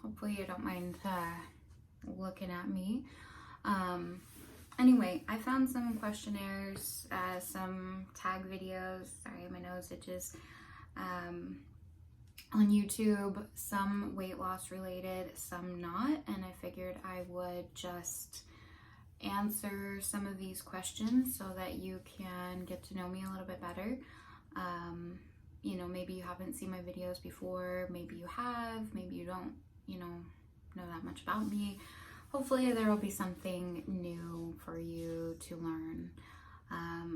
Hopefully you don't mind looking at me. Anyway, I found some questionnaires, some tag videos, sorry my nose itches, on YouTube, some weight loss related, some not, and I figured I would just answer some of these questions so that you can get to know me a little bit better. You know, maybe you haven't seen my videos before, maybe you have, maybe you don't, you know that much about me. Hopefully there will be something new for you to learn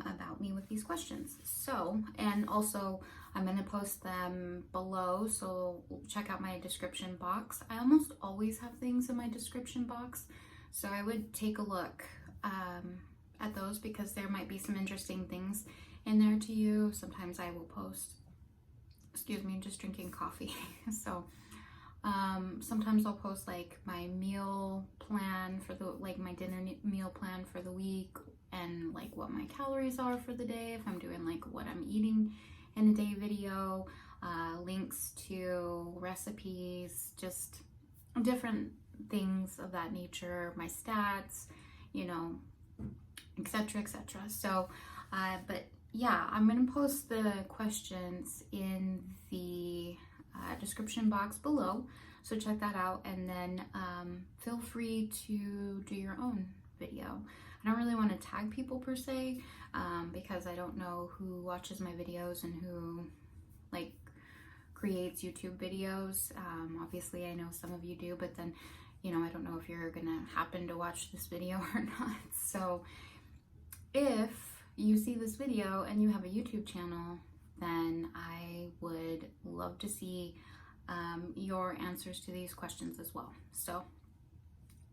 about me with these questions. So, and also I'm going to post them below, so check out my description box. I almost always have things in my description box, so I would take a look at those because there might be some interesting things in there to you. Sometimes I will post, excuse me, I'm just drinking coffee. So sometimes I'll post like my meal plan for the, like my dinner meal plan for the week, and like what my calories are for the day, if I'm doing like what I'm eating in a day video, links to recipes, just different things of that nature, my stats, you know, etc, etc. So but yeah, I'm gonna post the questions in the description box below, so check that out, and then feel free to do your own video. I don't really want to tag people per se, because I don't know who watches my videos and who like creates YouTube videos. Obviously I know some of you do, but then, you know, I don't know if you're gonna happen to watch this video or not. So if you see this video and you have a YouTube channel, then I would love to see your answers to these questions as well. So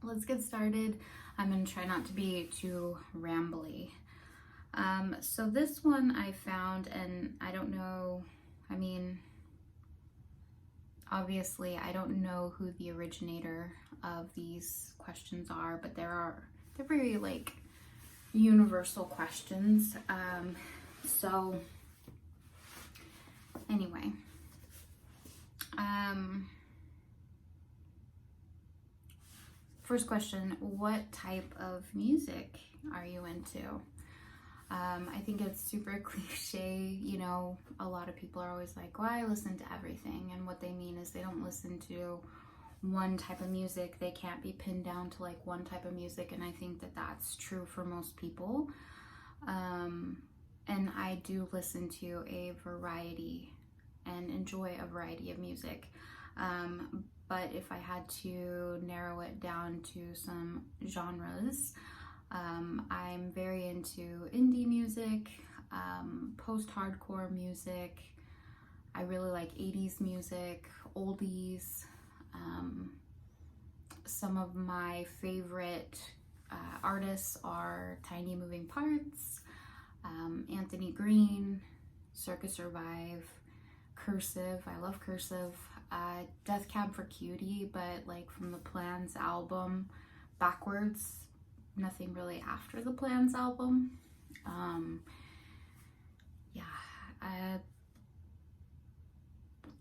let's get started. I'm gonna try not to be too rambly. So this one I found, and I don't know, I mean, obviously I don't know who the originator of these questions are, but they're very like universal questions. So anyway, first question, what type of music are you into? I think it's super cliche, you know, a lot of people are always like, well, I listen to everything, and what they mean is they don't listen to one type of music. They can't be pinned down to like one type of music, and I think that that's true for most people. And I do listen to a variety and enjoy a variety of music. But if I had to narrow it down to some genres, I'm very into indie music, post-hardcore music. I really like 80s music, oldies. Some of my favorite artists are Tiny Moving Parts, Anthony Green, Circus Survive, Cursive. I love Cursive. Death Cab for Cutie, but like from the Plans album backwards, nothing really after the Plans album. Yeah,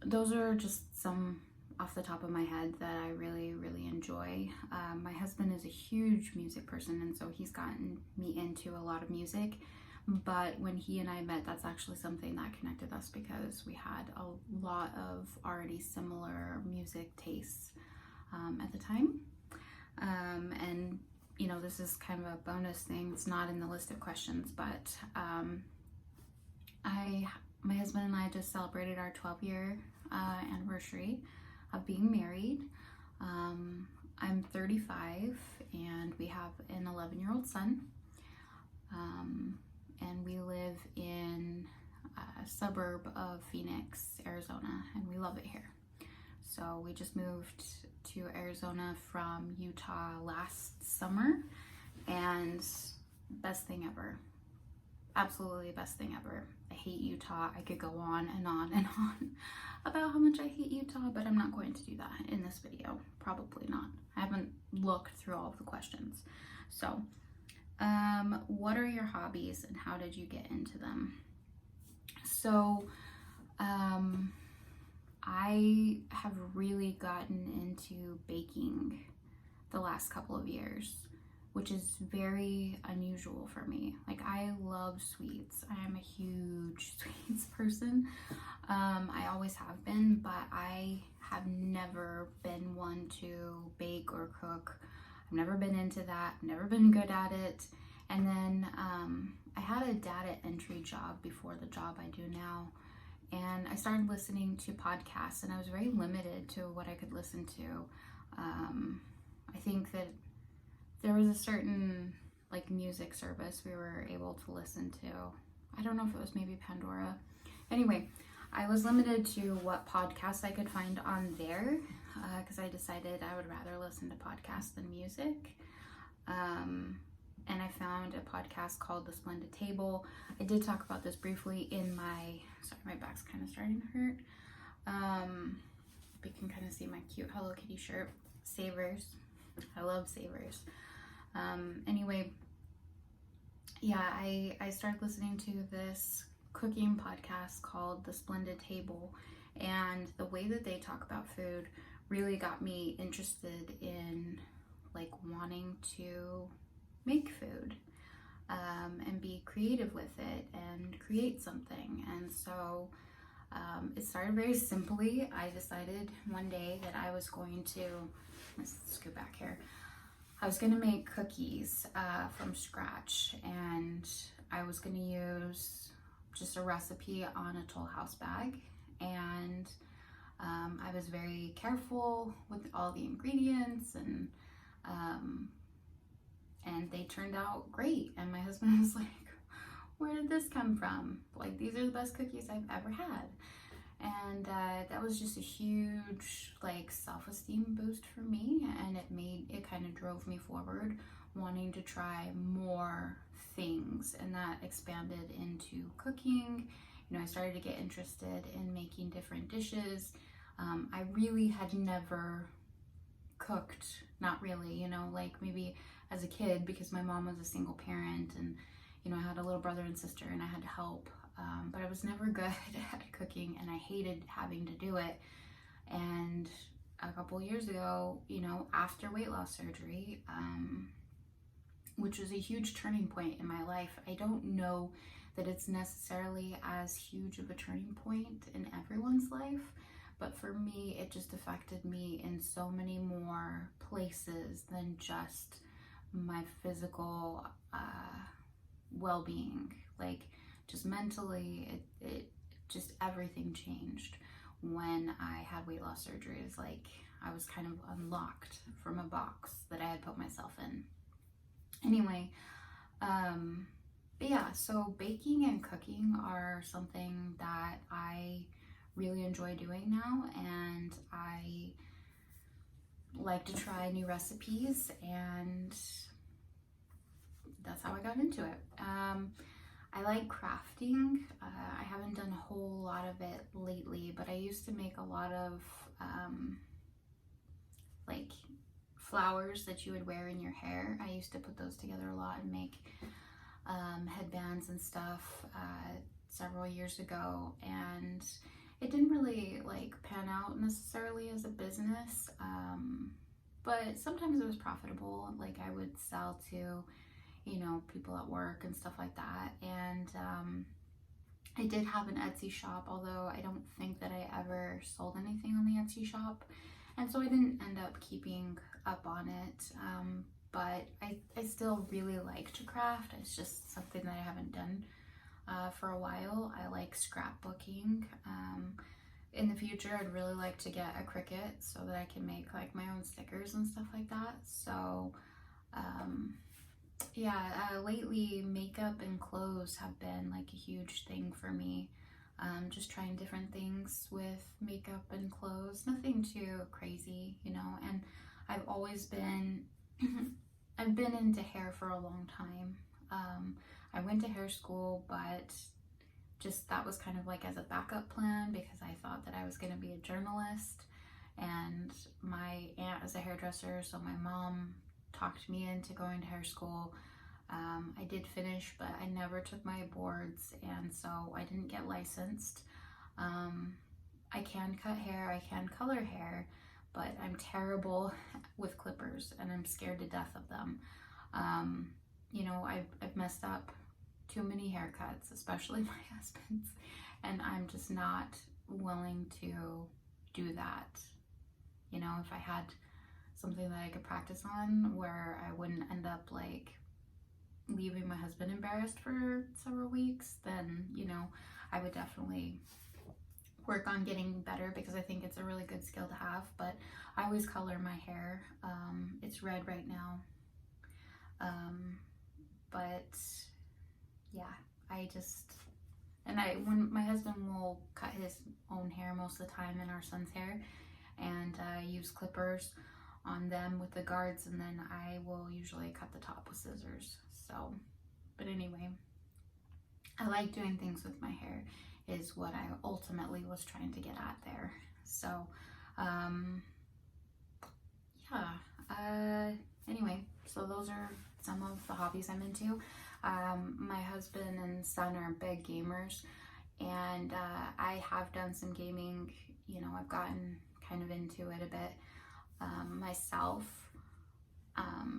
those are just some off the top of my head that I really enjoy. My husband is a huge music person, and so he's gotten me into a lot of music. But when he and I met, that's actually something that connected us because we had a lot of already similar music tastes at the time. And you know, this is kind of a bonus thing. It's not in the list of questions, but my husband and I just celebrated our 12-year anniversary of being married. I'm 35 and we have an 11-year-old son. And we live in a suburb of Phoenix, Arizona, and we love it here. So we just moved to Arizona from Utah last summer, and best thing ever. Absolutely best thing ever. I hate Utah. I could go on and on and on about how much I hate Utah, but I'm not going to do that in this video. Probably not. I haven't looked through all of the questions. So, what are your hobbies and how did you get into them? So, I I have really gotten into baking the last couple of years, which is very unusual for me. Like, I love sweets. I am a huge sweets person. I always have been, but I have never been one to bake or cook. I've never been into that, never been good at it. And then I had a data entry job before the job I do now. And I started listening to podcasts, and I was very limited to what I could listen to. I think that there was a certain like music service we were able to listen to. I don't know if it was maybe Pandora. Anyway, I was limited to what podcasts I could find on there because I decided I would rather listen to podcasts than music. And I found a podcast called The Splendid Table. I did talk about this briefly in my back's kind of starting to hurt. You can kind of see my cute Hello Kitty shirt. Savers. I love Savers. Anyway, yeah, I started listening to this cooking podcast called The Splendid Table, and the way that they talk about food really got me interested in like wanting to make food and be creative with it and create something. And so it started very simply. I decided one day that I was going to, let's scoot back here, I was going to make cookies from scratch, and I was going to use just a recipe on a Toll House bag, and I was very careful with all the ingredients, and they turned out great. And my husband was like, where did this come from? Like, these are the best cookies I've ever had. And that was just a huge like self-esteem boost for me, and it kind of drove me forward wanting to try more things, and that expanded into cooking. You know, I started to get interested in making different dishes. I really had never cooked, not really, you know, like maybe as a kid, because my mom was a single parent, and you know, I had a little brother and sister, and I had to help. But I was never good at cooking, and I hated having to do it. And a couple years ago, you know, after weight loss surgery, which was a huge turning point in my life, I don't know that it's necessarily as huge of a turning point in everyone's life, but for me, it just affected me in so many more places than just my physical well-being. Like, just mentally, it just everything changed when I had weight loss surgery. It's like I was kind of unlocked from a box that I had put myself in. Anyway, but yeah, so baking and cooking are something that I really enjoy doing now, and I like to try new recipes, and that's how I got into it. I like crafting. I haven't done a whole lot of it lately, but I used to make a lot of like flowers that you would wear in your hair. I used to put those together a lot and make headbands and stuff several years ago, and it didn't really like pan out necessarily as a business, but sometimes it was profitable. Like, I would sell to, you know, people at work and stuff like that. And I did have an Etsy shop, although I don't think that I ever sold anything on the Etsy shop, and so I didn't end up keeping up on it. But I still really like to craft. It's just something that I haven't done for a while. I like scrapbooking. In the future, I'd really like to get a Cricut so that I can make like my own stickers and stuff like that. So lately makeup and clothes have been like a huge thing for me. Just trying different things with makeup and clothes, nothing too crazy, you know. And I've always been I've been into hair for a long time. I went to hair school, but just that was kind of like as a backup plan, because I thought that I was going to be a journalist, and my aunt is a hairdresser, so my mom talked me into going to hair school. I did finish, but I never took my boards, and so I didn't get licensed. I can cut hair, I can color hair, but I'm terrible with clippers and I'm scared to death of them. You know, I've messed up too many haircuts, especially my husband's, and I'm just not willing to do that. You know, if I had something that I could practice on where I wouldn't end up like leaving my husband embarrassed for several weeks, then, you know, I would definitely work on getting better, because I think it's a really good skill to have. But I always color my hair. It's red right now. But yeah, when my husband will cut his own hair most of the time, and our son's hair, and use clippers on them with the guards, and then I will usually cut the top with scissors. So, but anyway, I like doing things with my hair is what I ultimately was trying to get at there. So, anyway, so those are some of the hobbies I'm into. My husband and son are big gamers, and I have done some gaming. You know, I've gotten kind of into it a bit myself.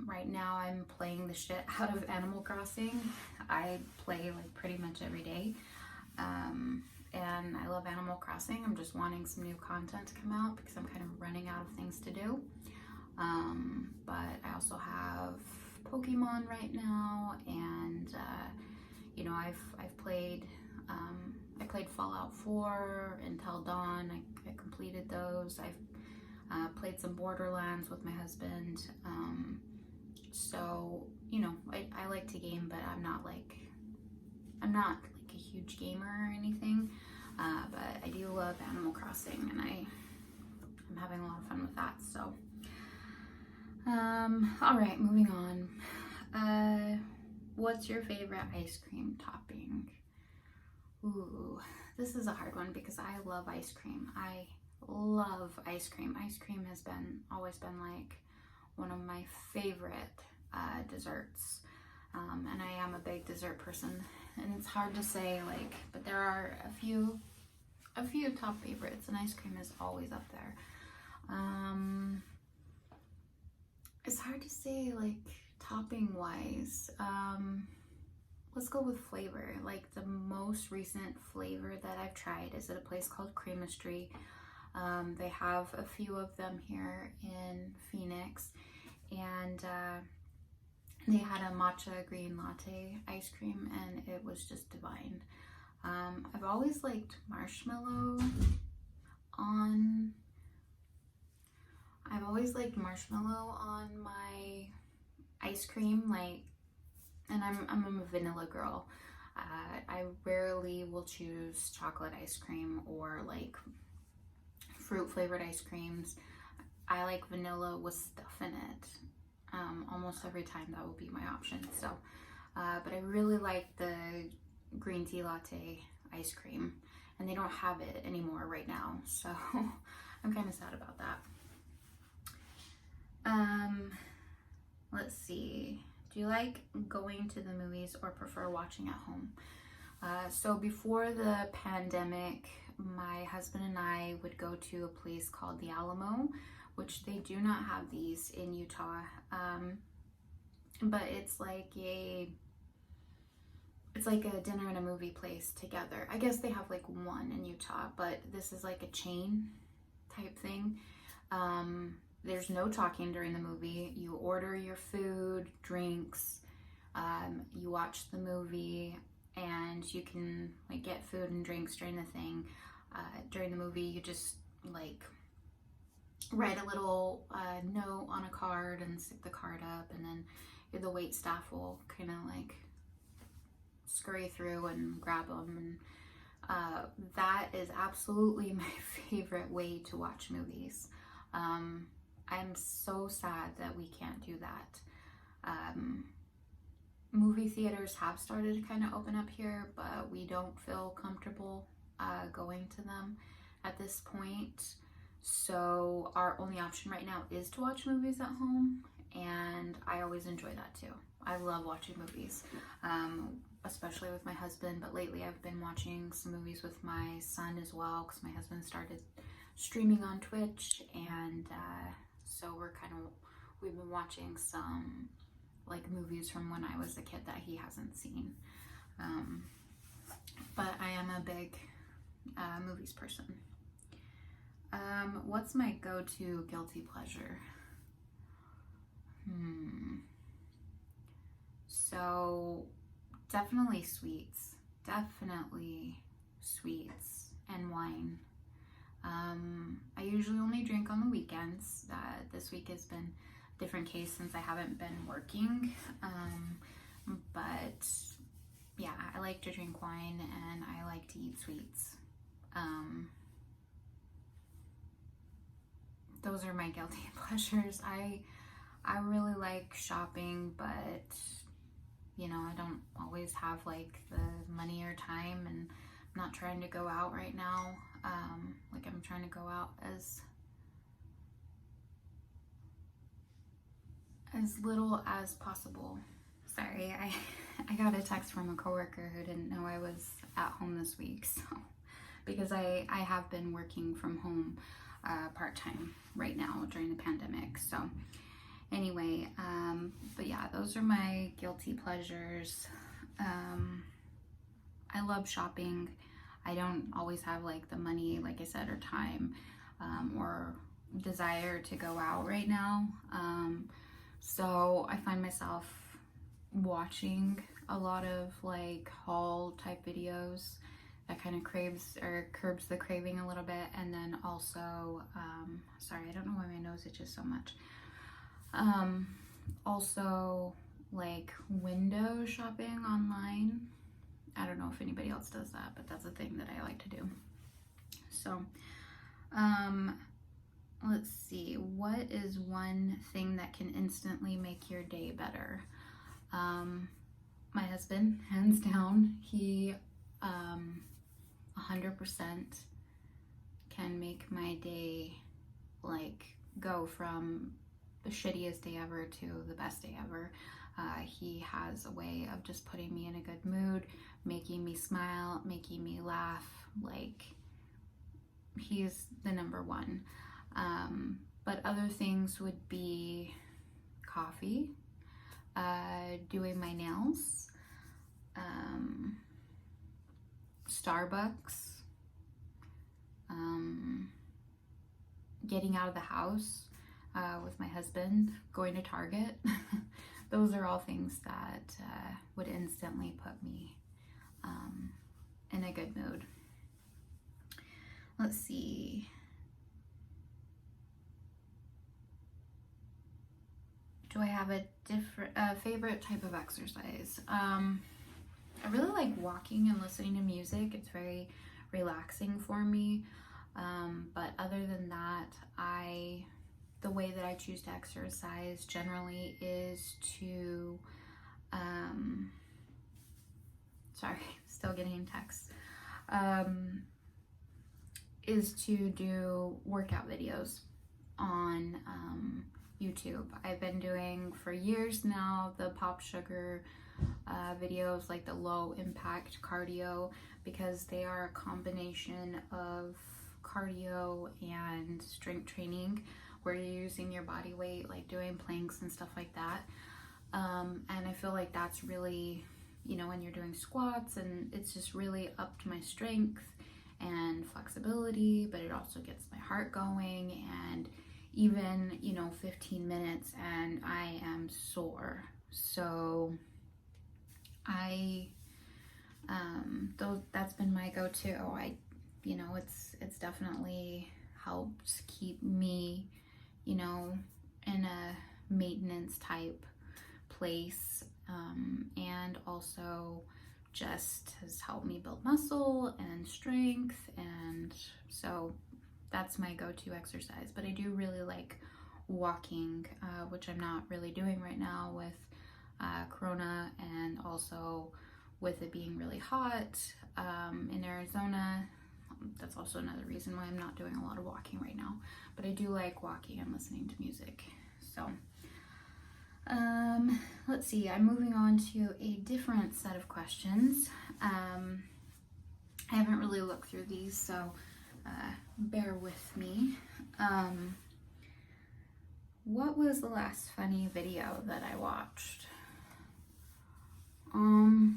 Right now I'm playing the shit out of Animal Crossing. I play like pretty much every day. And I love Animal Crossing. I'm just wanting some new content to come out because I'm kind of running out of things to do. But I also have Pokemon right now, and you know, I've played I played Fallout 4, Until Dawn. I completed those. I've played some Borderlands with my husband. So, you know, I like to game, but I'm not like a huge gamer or anything. But I do love Animal Crossing, and I'm having a lot of fun with that. So, all right, moving on. What's your favorite ice cream topping? Ooh, this is a hard one because I love ice cream. I love ice cream. Ice cream has always been like one of my favorite desserts. And I am a big dessert person, and it's hard to say, like, but there are a few top favorites, and ice cream is always up there. It's hard to say, like, topping wise. Let's go with flavor. Like, the most recent flavor that I've tried is at a place called Creamistry. They have a few of them here in Phoenix, and they had a matcha green latte ice cream, and it was just divine. I've always liked marshmallow on my ice cream, like, and I'm a vanilla girl. I rarely will choose chocolate ice cream or like fruit flavored ice creams. I like vanilla with stuff in it. Almost every time that will be my option. So, but I really like the green tea latte ice cream, and they don't have it anymore right now. So I'm kind of sad about that. Let's see. Do you like going to the movies or prefer watching at home? So before the pandemic, my husband and I would go to a place called the Alamo, which they do not have these in Utah. But it's like a dinner and a movie place together. I guess they have like one in Utah, but this is like a chain type thing. There's no talking during the movie. You order your food, drinks, you watch the movie, and you can like get food and drinks during the thing. During the movie, you just like write a little note on a card and stick the card up, and then the wait staff will kind of like scurry through and grab them, and that is absolutely my favorite way to watch movies. I'm so sad that we can't do that. Movie theaters have started to kind of open up here, but we don't feel comfortable going to them at this point. So our only option right now is to watch movies at home, and I always enjoy that too. I love watching movies. especially with my husband, but lately I've been watching some movies with my son as well, because my husband started streaming on Twitch, and so we've been watching some like movies from when I was a kid that he hasn't seen. But I am a big movies person. What's my go-to guilty pleasure? So definitely sweets. Definitely sweets and wine. I usually only drink on the weekends. This week has been a different case since I haven't been working. But yeah, I like to drink wine and I like to eat sweets. Those are my guilty pleasures. I really like shopping, but you know, I don't always have like the money or time, and I'm not trying to go out right now. Like I'm trying to go out as little as possible. Sorry, I got a text from a coworker who didn't know I was at home this week, so because I have been working from home part-time right now during the pandemic. So anyway, but yeah, those are my guilty pleasures. I love shopping. I don't always have like the money, like I said, or time or desire to go out right now. So I find myself watching a lot of like haul type videos that kind of curbs the craving a little bit. And then also, sorry, I don't know why my nose itches so much. Also like window shopping online. I don't know if anybody else does that, but that's a thing that I like to do. So, let's see, what is one thing that can instantly make your day better? My husband, hands down, he 100% can make my day like go from the shittiest day ever to the best day ever. He has a way of just putting me in a good mood, making me smile, making me laugh. Like, he's the number one. But other things would be coffee, doing my nails, Starbucks, getting out of the house with my husband, going to Target. Those are all things that would instantly put me in a good mood. Let's see. Do I have a different favorite type of exercise? I really like walking and listening to music. It's very relaxing for me. But other than that, the way that I choose to exercise generally is to, sorry, still getting texts, is to do workout videos on YouTube. I've been doing for years now the pop sugar videos, like the low impact cardio, because they are a combination of cardio and strength training where you're using your body weight, like doing planks and stuff like that. And I feel like that's really, you know, when you're doing squats, and it's just really up to my strength and flexibility, but it also gets my heart going. And even, you know, 15 minutes and I am sore. So that's been my go-to. You know, it's definitely helped keep me, you know, in a maintenance type place, and also just has helped me build muscle and strength. And so that's my go-to exercise. But I do really like walking, which I'm not really doing right now with Corona, and also with it being really hot in Arizona. That's also another reason why I'm not doing a lot of walking right now. But I do like walking and listening to music. So Let's see, I'm moving on to a different set of questions. I haven't really looked through these, so bear with me. What was the last funny video that I watched? It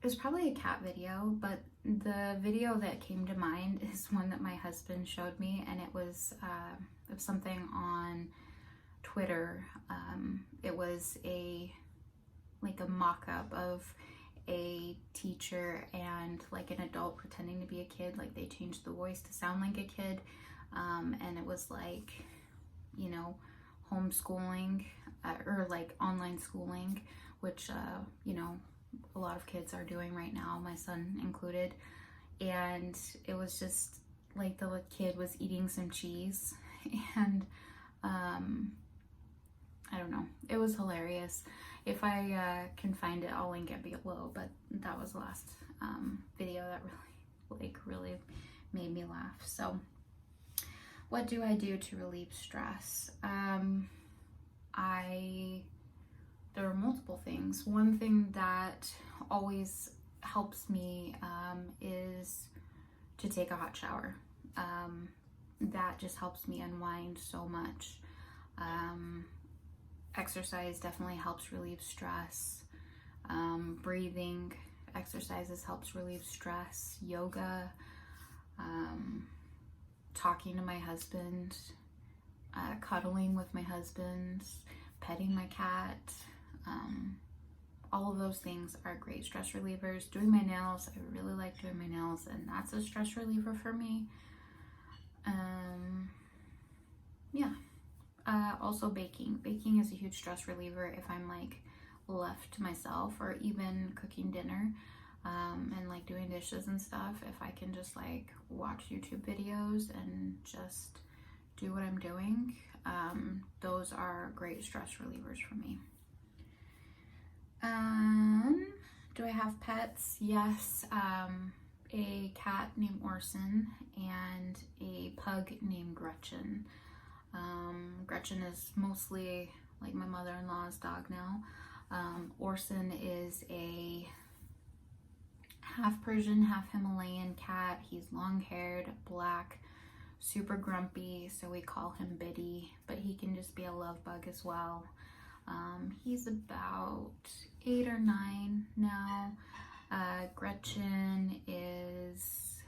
was probably a cat video, but the video that came to mind is one that my husband showed me, and it was something on Twitter. It was a mock-up of a teacher and like an adult pretending to be a kid. Like they changed the voice to sound like a kid, and it was like, you know, homeschooling or like online schooling, which you know, a lot of kids are doing right now, my son included. And it was just like the kid was eating some cheese, and I don't know, it was hilarious. If I can find it, I'll link it below, but that was the last video that really made me laugh. So what do I do to relieve stress? There are multiple things. One thing that always helps me is to take a hot shower. That just helps me unwind so much. Exercise definitely helps relieve stress. Breathing exercises helps relieve stress. Yoga, talking to my husband, cuddling with my husband, petting my cat. All of those things are great stress relievers. Doing my nails, I really like doing my nails, and that's a stress reliever for me. Yeah. Also baking. Baking is a huge stress reliever if I'm like left to myself, or even cooking dinner and like doing dishes and stuff. If I can just like watch YouTube videos and just do what I'm doing, those are great stress relievers for me. Do I have pets? Yes. A cat named Orson and a pug named Gretchen. Gretchen is mostly like my mother-in-law's dog now. Orson is a half Persian, half Himalayan cat. He's long-haired, black, super grumpy, so we call him Biddy, but he can just be a love bug as well. He's about 8 or 9 now. Gretchen is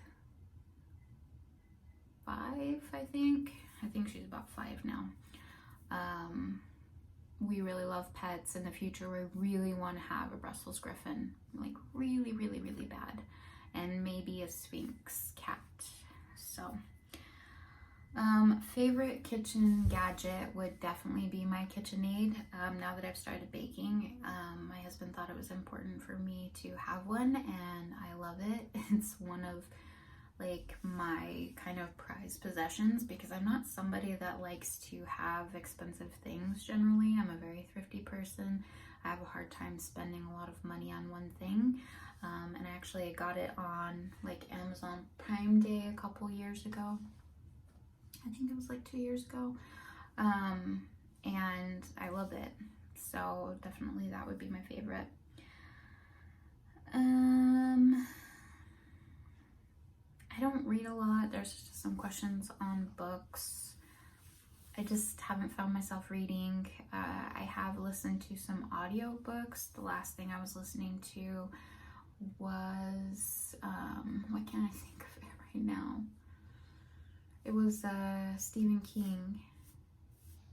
5, I think. I think she's about 5 now. We really love pets. In the future, we really want to have a Brussels Griffin, like really bad, and maybe a Sphinx cat. So favorite kitchen gadget would definitely be my KitchenAid. Now that I've started baking, my husband thought it was important for me to have one, and I love it. It's one of like my kind of prized possessions, because I'm not somebody that likes to have expensive things generally. I'm a very thrifty person. I have a hard time spending a lot of money on one thing. And I actually got it on like Amazon Prime Day a couple years ago. I think it was like 2 years ago. And I love it. So definitely that would be my favorite. I don't read a lot. There's just some questions on books. I just haven't found myself reading. I have listened to some audiobooks. The last thing I was listening to was, what can I think of it right now? It was a Stephen King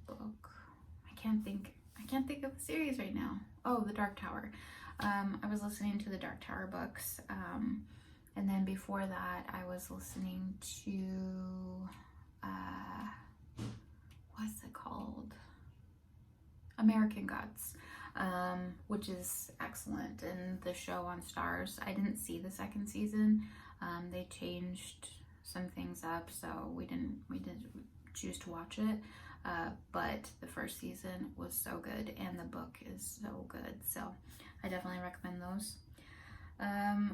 book. I can't think of the series right now. Oh, The Dark Tower. I was listening to the Dark Tower books. And then before that, I was listening to, what's it called? American Gods, which is excellent, and the show on Stars. I didn't see the second season. They changed some things up, so we didn't choose to watch it. But the first season was so good, and the book is so good. So I definitely recommend those.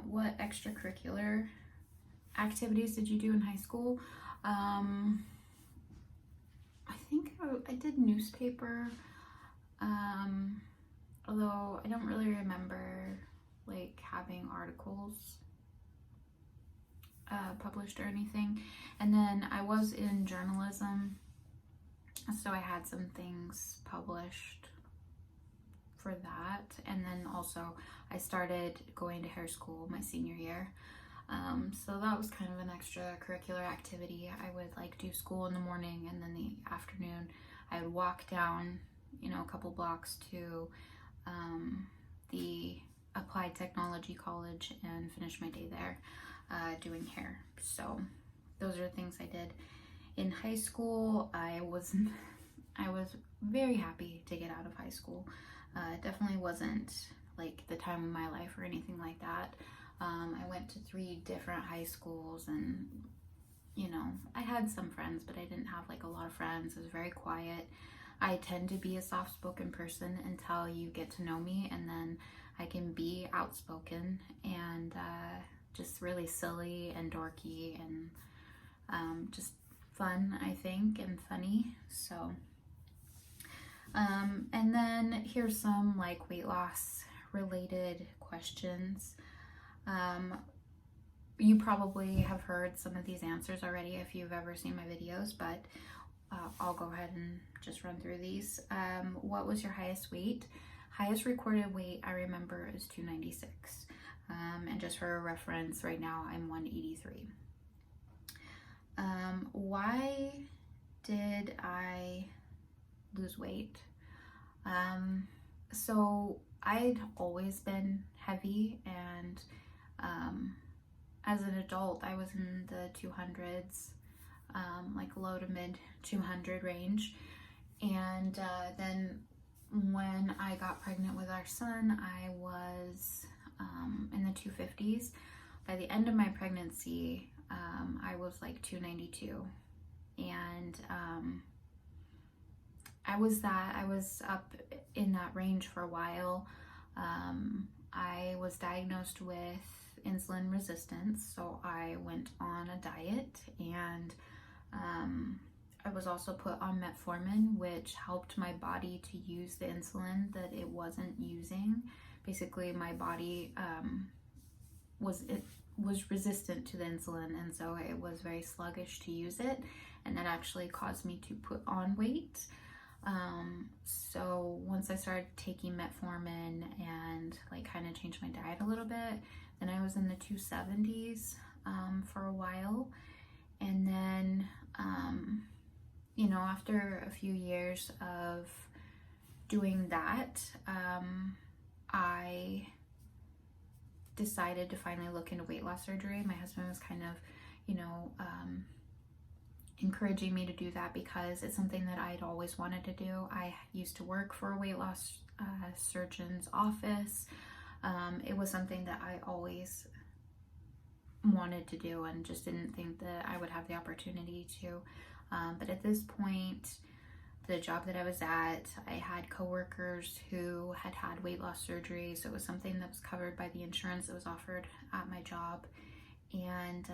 What extracurricular activities did you do in high school? I think I did newspaper. Although I don't really remember like having articles published or anything. And then I was in journalism, so I had some things published for that. And then also I started going to hair school my senior year. So that was kind of an extracurricular activity. I would like do school in the morning, and then the afternoon I would walk down, a couple blocks to the Applied Technology College and finish my day there doing hair. So those are things I did. In high school, I was very happy to get out of high school. It definitely wasn't like the time of my life or anything like that. I went to 3 different high schools, and I had some friends, but I didn't have like a lot of friends. It was very quiet. I tend to be a soft-spoken person until you get to know me, and then I can be outspoken and just really silly and dorky and just fun, I think, and funny. So and then here's some like weight loss related questions. You probably have heard some of these answers already if you've ever seen my videos, but I'll go ahead and just run through these. What was your highest weight? Highest recorded weight I remember is 296. And just for a reference, right now I'm 183. Why did I lose weight? So I'd always been heavy, and as an adult I was in the 200s, like low to mid 200 range. And then when I got pregnant with our son, I was in the 250s. By the end of my pregnancy, I was like 292, and I was up in that range for a while. I was diagnosed with insulin resistance, so I went on a diet, and I was also put on metformin, which helped my body to use the insulin that it wasn't using. Basically, my body was resistant to the insulin, and so it was very sluggish to use it, and that actually caused me to put on weight. So once I started taking metformin and like kind of changed my diet a little bit, then I was in the 270s for a while. And then after a few years of doing that, I decided to finally look into weight loss surgery. My husband was kind of encouraging me to do that because it's something that I'd always wanted to do. I used to work for a weight loss surgeon's office. It was something that I always wanted to do and just didn't think that I would have the opportunity to. But at this point, the job that I was at, I had coworkers who had had weight loss surgery, so it was something that was covered by the insurance that was offered at my job. And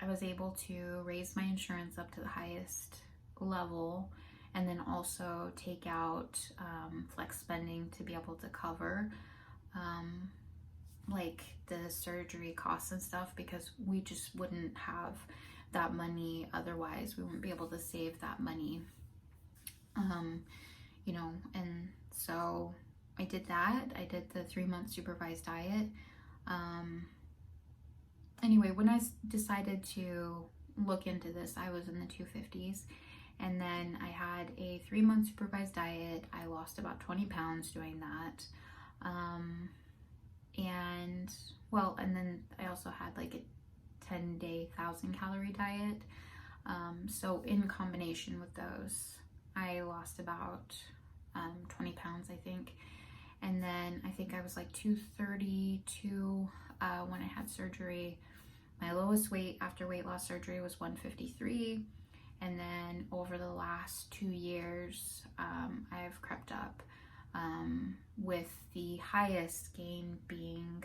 I was able to raise my insurance up to the highest level, and then also take out flex spending to be able to cover like the surgery costs and stuff, because we just wouldn't have that money otherwise. We wouldn't be able to save that money, and so I did that. I did the 3-month supervised diet. Anyway, when I decided to look into this, I was in the 250s, and then I had a 3-month supervised diet. I lost about 20 pounds doing that. And then I also had like a 10-day 1,000-calorie diet. So in combination with those, I lost about 20 pounds, I think. And then I think I was like 232 when I had surgery. My lowest weight after weight loss surgery was 153. And then over the last 2 years, I've crept up, with the highest gain being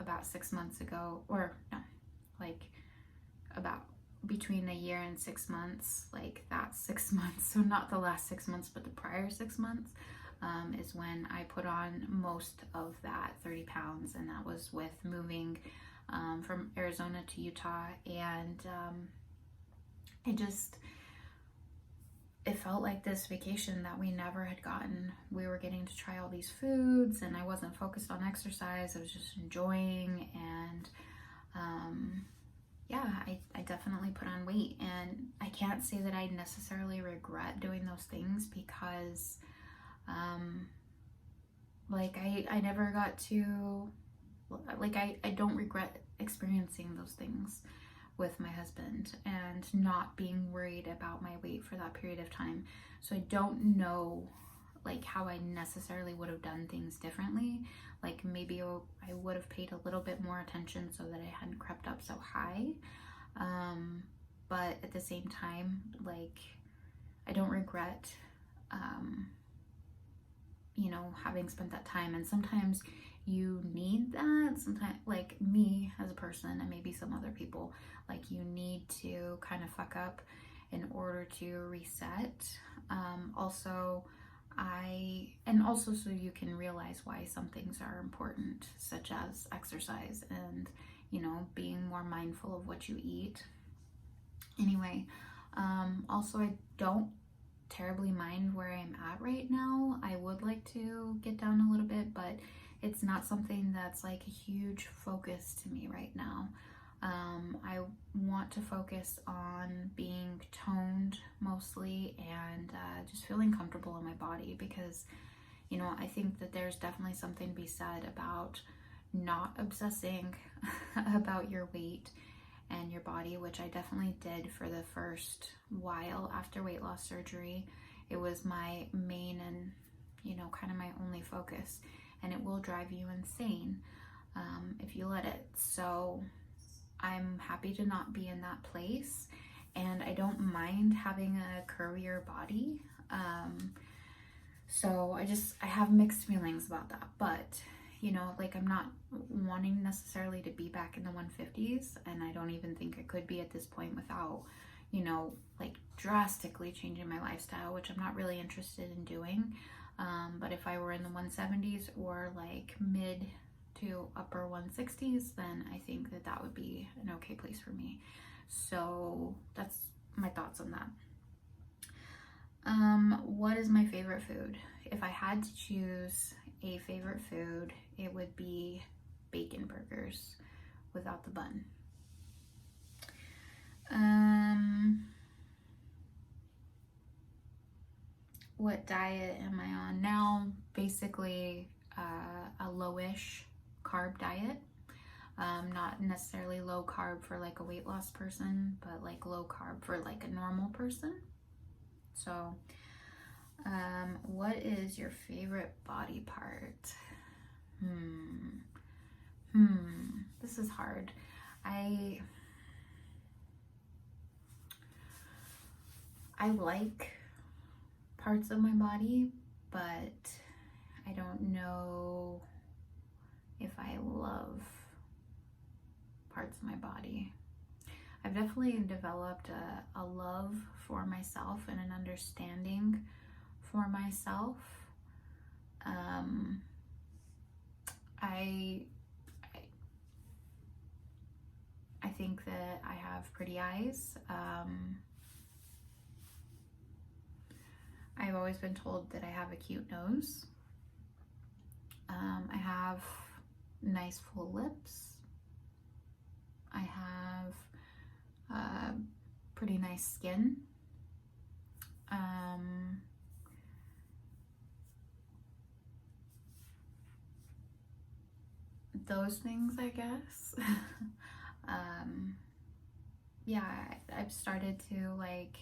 about 6 months ago, or no, like about between a year and 6 months, like that 6 months, so not the last 6 months, but the prior 6 months, is when I put on most of that 30 pounds. And that was with moving from Arizona to Utah. And it felt like this vacation that we never had gotten. We were getting to try all these foods, and I wasn't focused on exercise. I was just enjoying. And yeah, I definitely put on weight. And I can't say that I necessarily regret doing those things, because like I never got to, like I don't regret experiencing those things with my husband and not being worried about my weight for that period of time. So I don't know like how I necessarily would have done things differently. Like maybe I would have paid a little bit more attention so that I hadn't crept up so high. But at the same time, like I don't regret, you know, having spent that time. And sometimes you need that. Sometimes, like me as a person, and maybe some other people, like you need to kind of fuck up in order to reset. Also so you can realize why some things are important, such as exercise and, you know, being more mindful of what you eat. Anyway, also I don't terribly mind where I'm at right now. I would like to get down a little bit, but it's not something that's like a huge focus to me right now. I want to focus on being toned mostly, and just feeling comfortable in my body, because, you know, I think that there's definitely something to be said about not obsessing about your weight and your body, which I definitely did for the first while after weight loss surgery. It was my main and, you know, kind of my only focus, and it will drive you insane if you let it. So I'm happy to not be in that place, and I don't mind having a curvier body. So I have mixed feelings about that, but you know, like I'm not wanting necessarily to be back in the 150s, and I don't even think I could be at this point without, you know, like drastically changing my lifestyle, which I'm not really interested in doing. But if I were in the 170s or like mid to upper 160s, then I think that that would be an okay place for me. So that's my thoughts on that. What is my favorite food? If I had to choose a favorite food, it would be bacon burgers without the bun. What diet am I on now? Basically a lowish carb diet. Not necessarily low carb for like a weight loss person, but like low carb for like a normal person. So what is your favorite body part? This is hard. I like parts of my body, but I don't know if I love parts of my body. I've definitely developed a love for myself and an understanding for myself. I think that I have pretty eyes. I've always been told that I have a cute nose. I have nice full lips. I have pretty nice skin. Those things, I guess. Yeah, I've started to like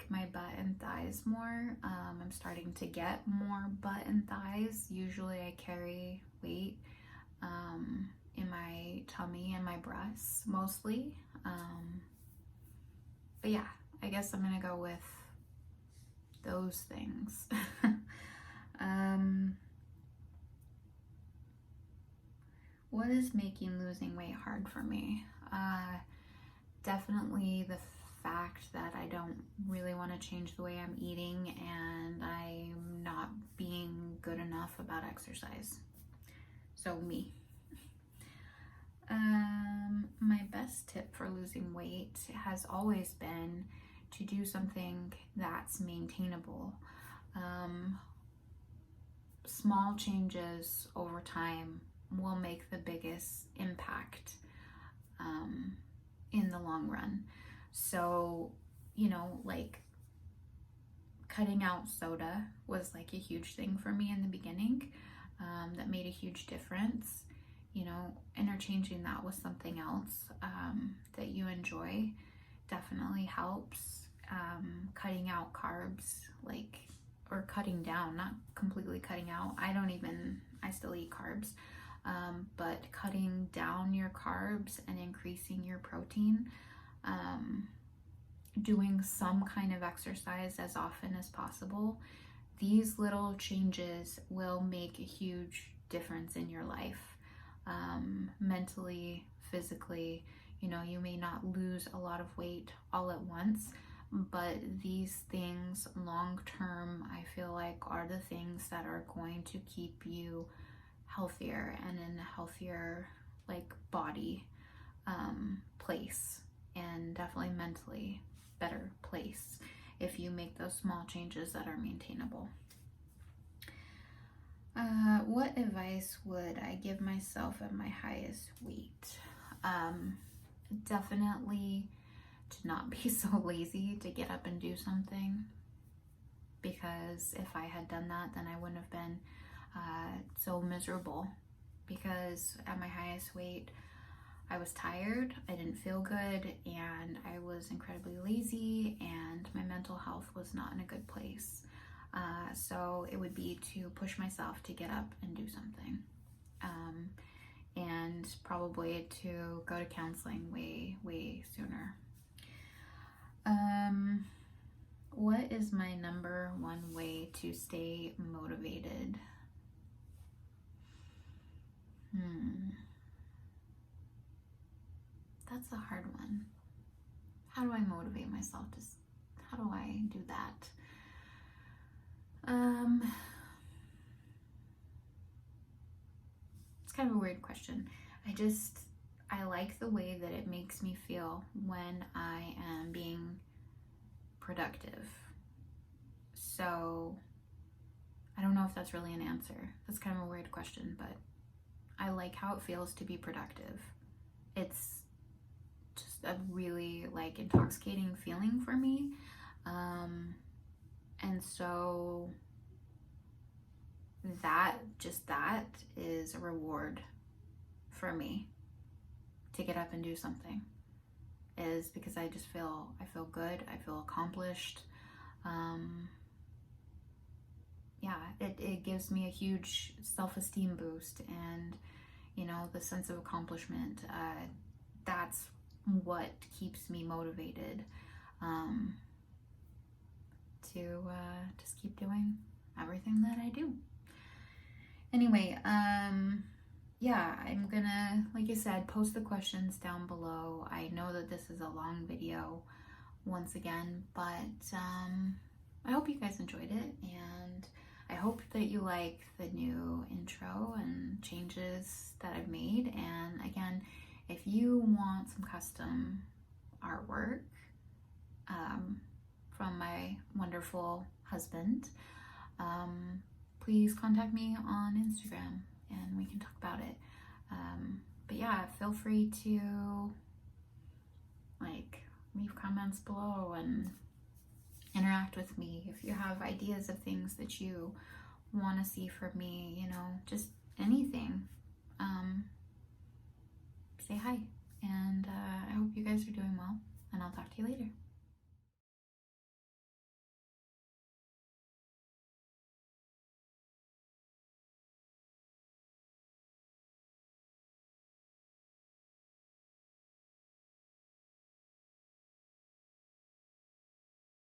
my butt and thighs more. I'm starting to get more butt and thighs. Usually I carry weight in my tummy and my breasts mostly. But yeah, I guess I'm gonna go with those things. What is making losing weight hard for me? definitely the fact that I don't really want to change the way I'm eating, and I'm not being good enough about exercise. So me. My best tip for losing weight has always been to do something that's maintainable. Small changes over time will make the biggest impact in the long run. So, like cutting out soda was like a huge thing for me in the beginning, that made a huge difference. Interchanging that with something else that you enjoy definitely helps. Cutting out carbs, or cutting down, not completely cutting out. I still eat carbs, but cutting down your carbs and increasing your protein, doing some kind of exercise as often as possible. These little changes will make a huge difference in your life. Mentally, physically, you may not lose a lot of weight all at once, but these things long term, I feel like, are the things that are going to keep you healthier and in a healthier body place, and definitely mentally better place if you make those small changes that are maintainable. What advice would I give myself at my highest weight? Definitely to not be so lazy to get up and do something, because if I had done that, then I wouldn't have been so miserable, because at my highest weight, I was tired, I didn't feel good, and I was incredibly lazy, and my mental health was not in a good place. So it would be to push myself to get up and do something, and probably to go to counseling way sooner. What is my number one way to stay motivated? That's a hard one. How do I motivate myself? How do I do that? It's kind of a weird question. I like the way that it makes me feel when I am being productive. So I don't know if that's really an answer. That's kind of a weird question, but I like how it feels to be productive. It's just a really intoxicating feeling for me. And so that is a reward for me to get up and do something, is because I feel good, I feel accomplished. It gives me a huge self-esteem boost, and the sense of accomplishment, that's what keeps me motivated to just keep doing everything that I do. Anyway, I'm gonna, like I said, post the questions down below. I know that this is a long video once again, but I hope you guys enjoyed it, and I hope that you like the new intro and changes that I've made. And again, if you want some custom artwork from my wonderful husband, please contact me on Instagram and we can talk about it. But yeah, feel free to leave comments below and interact with me. If you have ideas of things that you want to see from me, just